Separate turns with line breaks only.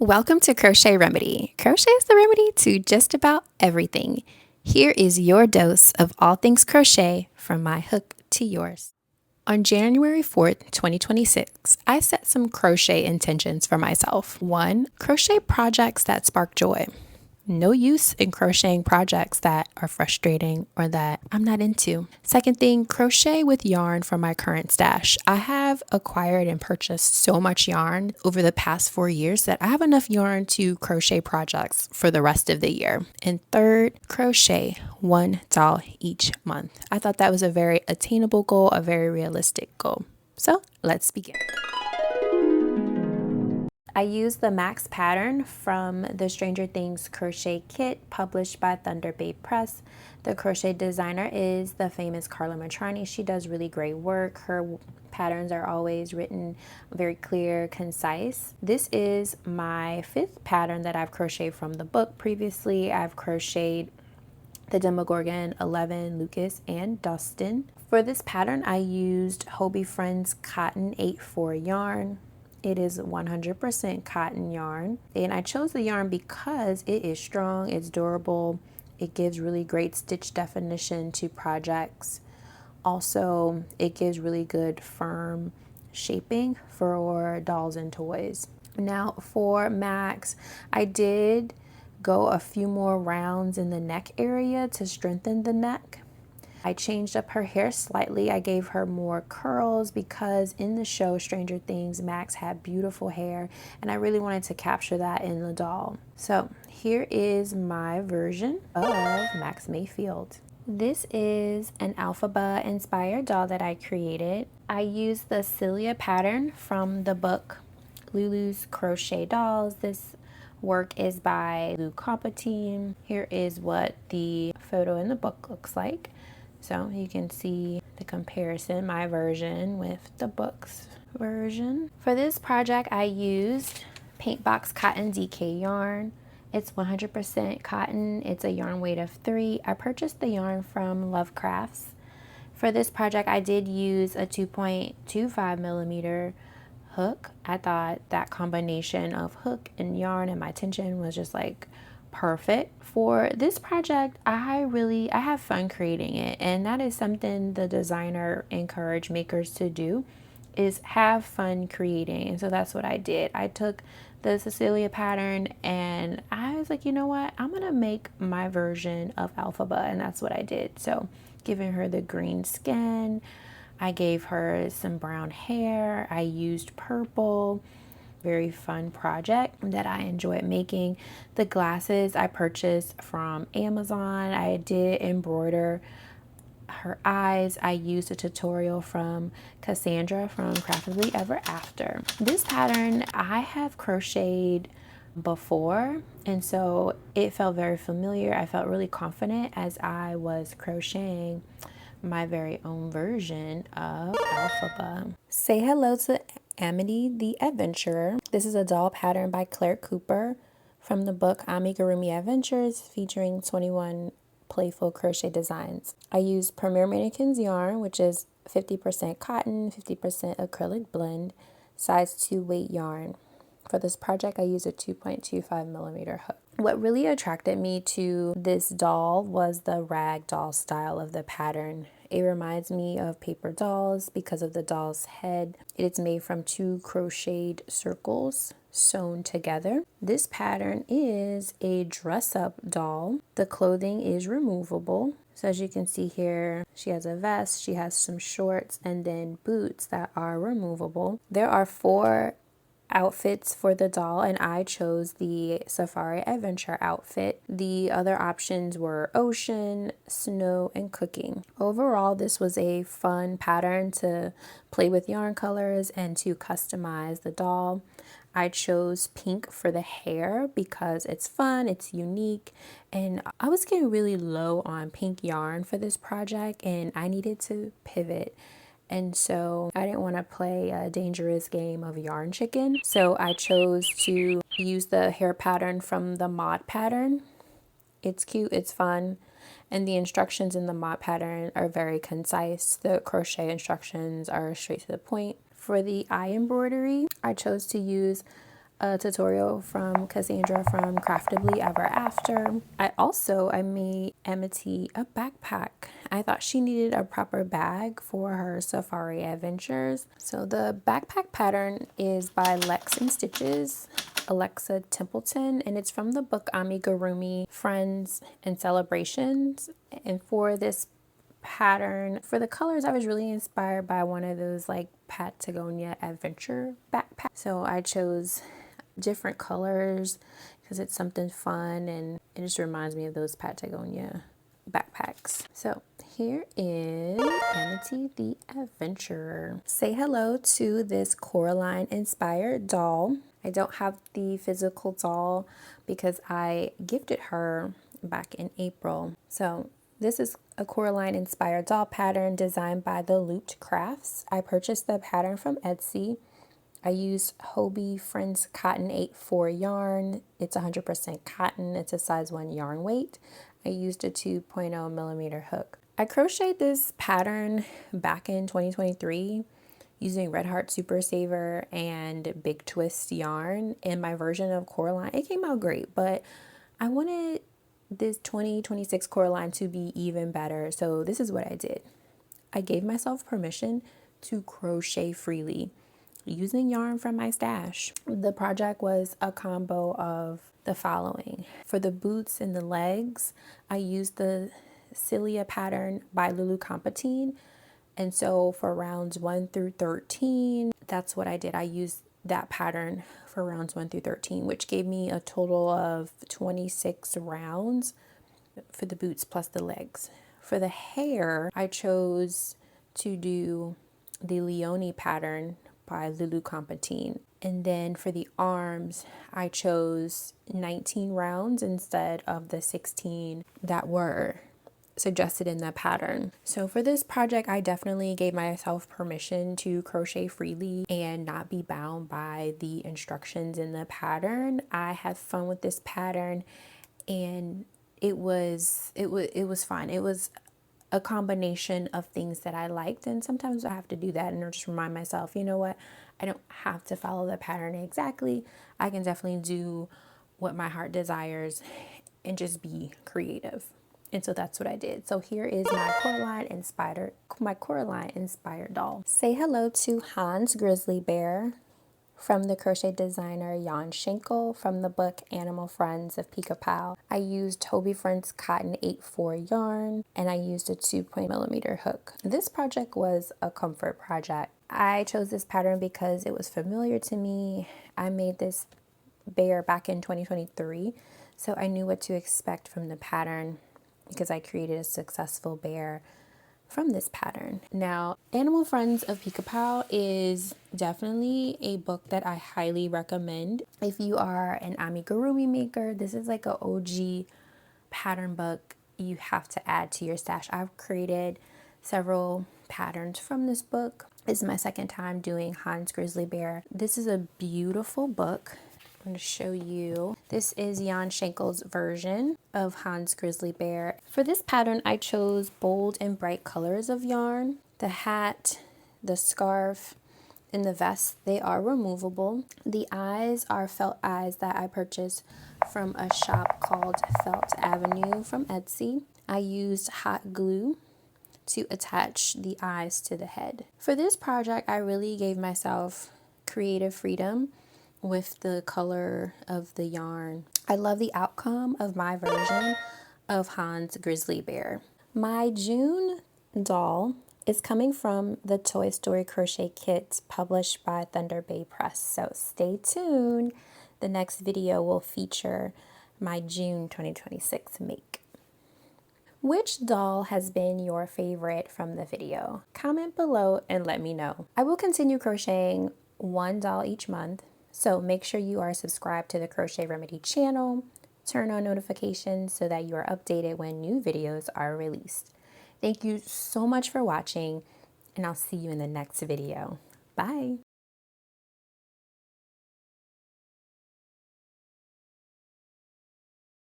Welcome to Crochet Remedy. Crochet is the remedy to just about everything. Here is your dose of all things crochet from my hook to yours. On January 4th, 2026, I set some crochet intentions for myself. 1. Crochet projects that spark joy. No use in crocheting projects that are frustrating or that I'm not into. Second thing, crochet with yarn from my current stash. I have acquired and purchased so much yarn over the past 4 years that I have enough yarn to crochet projects for the rest of the year. And third, crochet one doll each month. I thought that was a very attainable goal, a very realistic goal. So let's begin. I used the Max pattern from the Stranger Things crochet kit published by Thunder Babe Press. The crochet designer is the famous Carla Mitrani. She does really great work. Her patterns are always written very clear, concise. This is my 5th pattern that I've crocheted from the book. Previously, I've crocheted the Demogorgon, 11, Lucas, and Dustin. For this pattern, I used Hobie Friends Cotton 8-4 yarn. It is 100% cotton yarn, and I chose the yarn because it is strong, it's durable, it gives really great stitch definition to projects. Also, it gives really good firm shaping for dolls and toys. Now for Max, I did go a few more rounds in the neck area to strengthen the neck. I changed up her hair slightly. I gave her more curls because in the show Stranger Things, Max had beautiful hair and I really wanted to capture that in the doll. So here is my version of Max Mayfield. This is an Elphaba Inspired doll that I created. I used the Cilia pattern from the book Lulu's Crochet Dolls. This work is by Lulu Compotine. Here is what the photo in the book looks like. So you can see the comparison, my version with the book's version. For this project, I used Paintbox Cotton DK yarn. It's 100% cotton. It's a yarn weight of 3. I purchased the yarn from Lovecrafts. For this project, I did use a 2.25 millimeter hook. I thought that combination of hook and yarn and my tension was just like perfect. For this project, I have fun creating it, and that is something the designer encouraged makers to do, is have fun creating. And so that's what I did. I took the Cecilia pattern and I was like, you know what, I'm gonna make my version of Elphaba, and that's what I did. So giving her the green skin, I gave her some brown hair, I used purple. Very fun project that I enjoyed making. The glasses I purchased from Amazon. I did embroider her eyes. I used a tutorial from Cassandra from Craftedly Ever After. This pattern I have crocheted before, and so it felt very familiar. I felt really confident as I was crocheting my very own version of Elphaba. Say hello to Amity the Adventurer. This is a doll pattern by Clare from the book Amigurumi Adventures, featuring 21 playful crochet designs. I used Premier Mannequins yarn, which is 50% cotton, 50% acrylic blend, size 2 weight yarn. For this project, I used a 2.25 millimeter hook. What really attracted me to this doll was the rag doll style of the pattern. It reminds me of paper dolls because of the doll's head. It is made from 2 crocheted circles sewn together. This pattern is a dress-up doll. The clothing is removable. So as you can see here, she has a vest, she has some shorts, and then boots that are removable. There are 4 outfits for the doll, and I chose the Safari Adventure outfit. The other options were ocean, snow, and cooking. Overall, this was a fun pattern to play with yarn colors and to customize the doll. I chose pink for the hair because it's fun, it's unique, and I was getting really low on pink yarn for this project and I needed to pivot. And so I didn't want to play a dangerous game of yarn chicken. So I chose to use the hair pattern from the mod pattern. It's cute, it's fun, and the instructions in the mod pattern are very concise. The crochet instructions are straight to the point. For the eye embroidery, I chose to use a tutorial from Cassandra from Craftably Ever After. I made Amity a backpack. I thought she needed a proper bag for her safari adventures. So the backpack pattern is by Lex and Stitches, Alexa Templeton, and it's from the book Amigurumi, Friends and Celebrations. And for this pattern, for the colors, I was really inspired by one of those like Patagonia adventure backpacks. So I chose different colors because it's something fun and it just reminds me of those Patagonia backpacks. So here is Amity the Adventurer. Say hello to this Coraline Inspired doll. I don't have the physical doll because I gifted her back in April. So this is a Coraline Inspired doll pattern designed by the Looped Crafts. I purchased the pattern from Etsy. I used Hobie Friends Cotton 8-4 yarn. It's 100% cotton. It's a size 1 yarn weight. I used a 2.0 millimeter hook. I crocheted this pattern back in 2023 using Red Heart Super Saver and Big Twist yarn. In my version of Coraline, it came out great, but I wanted this 2026 Coraline to be even better. So this is what I did. I gave myself permission to crochet freely using yarn from my stash. The project was a combo of the following. For the boots and the legs, I used the Cilia pattern by Lulu Compotine. And so for rounds 1 through 13, that's what I did. I used that pattern for rounds 1 through 13, which gave me a total of 26 rounds for the boots plus the legs. For the hair, I chose to do the Leonie pattern by Lulu Compotine. And then for the arms, I chose 19 rounds instead of the 16 that were suggested in the pattern. So for this project, I definitely gave myself permission to crochet freely and not be bound by the instructions in the pattern. I had fun with this pattern and it was fun. It was a combination of things that I liked, and sometimes I have to do that and just remind myself, you know what, I don't have to follow the pattern exactly. I can definitely do what my heart desires and just be creative. And so that's what I did. So here is my Coraline Inspired doll. Say hello to Hans Grizzly Bear from the crochet designer Schenkel from the book Animal Friends of Pica. I used Hobie Friends Cotton 8-4 yarn and I used a 2.0 millimeter hook. This project was a comfort project. I chose this pattern because it was familiar to me. I made this bear back in 2023, so I knew what to expect from the pattern because I created a successful bear from this pattern. Now, Animal Friends of Pica is definitely a book that I highly recommend. If you are an amigurumi maker, this is like an OG pattern book you have to add to your stash. I've created several patterns from this book. This is my second time doing Hans Grizzly Bear. This is a beautiful book. I'm going to show you. This is Schenkel's version of Hans Grizzly Bear. For this pattern, I chose bold and bright colors of yarn. The hat, the scarf, and the vest, they are removable. The eyes are felt eyes that I purchased from a shop called Felt Avenue from Etsy. I used hot glue to attach the eyes to the head. For this project, I really gave myself creative freedom with the color of the yarn. I love the outcome of my version of Hans Grizzly Bear. My June doll is coming from the Toy Story crochet kit published by Thunder Bay Press. So stay tuned. The next video will feature my June 2026 make. Which doll has been your favorite from the video? Comment below and let me know. I will continue crocheting one doll each month. So make sure you are subscribed to the Crochet Remedy channel, turn on notifications so that you are updated when new videos are released. Thank you so much for watching, and I'll see you in the next video. Bye!